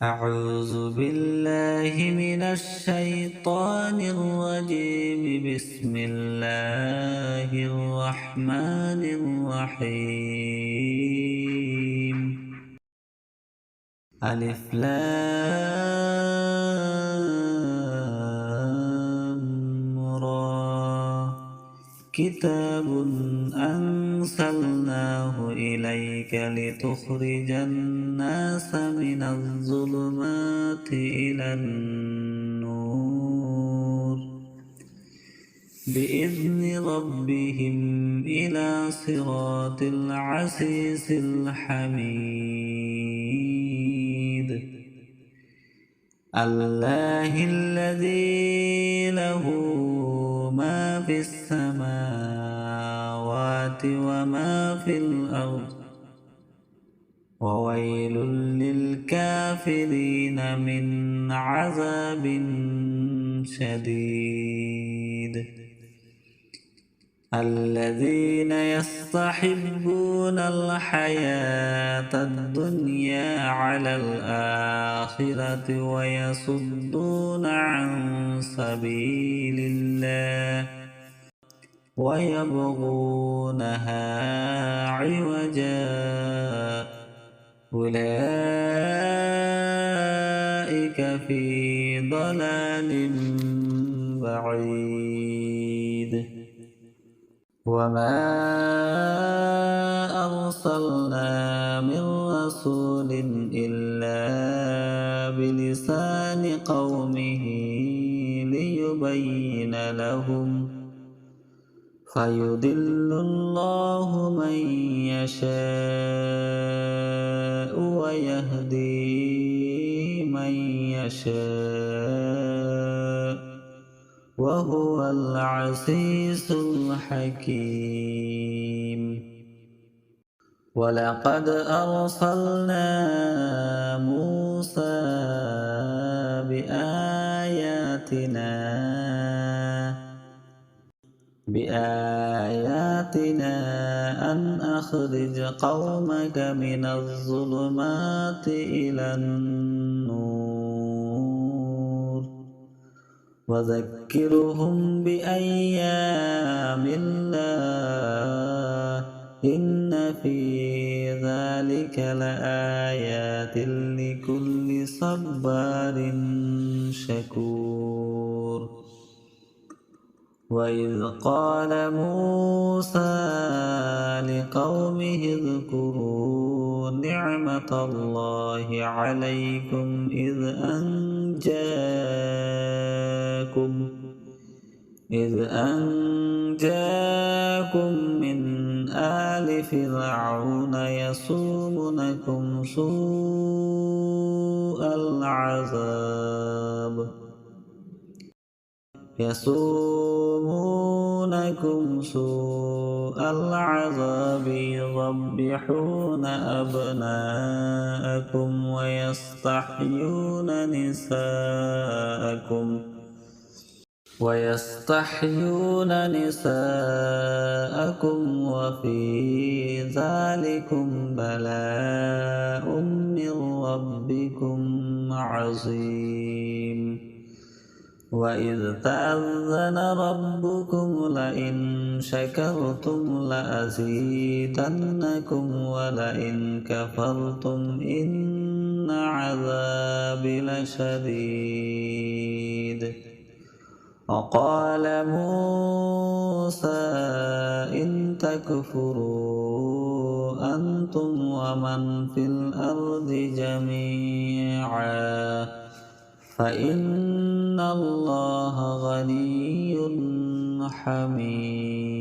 أعوذ بالله من الشيطان الرجيم. بسم الله الرحمن الرحيم. ألف لام را. كتاب أنزلناه إليك لتخرج الناس من الظلمات إلى النور بإذن ربهم إلى صراط العزيز الحميد. الله الذي له ما في السماوات وما في الأرض وويل للكافرين من عذاب شديد. الذين يستحبون الحياة الدنيا على الآخرة ويصدون عن سبيل الله ويبغونها عوجا أولئك في ضلال بعيد. وما أرسلنا من رسول إلا بلسان قومه ليبين لهم فيضل الله من يشاء ويهدي من يشاء وهو العزيز الحكيم. ولقد أرسلنا موسى بآياتنا أن أخرج قومك من الظلمات إلى النور وذكرهم بأيام الله إن في ذلك لآيات لكل صبار شكور. وإذ قال موسى لقومه اذكروا نعمة الله عليكم إذ أنجاكم من آل فرعون يسومونكم سوء العذاب يذبحون أبناءكم ويستحيون نساءكم وفي ذلكم بلاء من ربكم عظيم. وإذ تأذن ربكم لئن شكرتم لأزيدنكم ولئن كفرتم إن عذابي لشديد. وقال موسى إن تكفروا أنتم ومن في الأرض جميعا فإن الله غني حميد.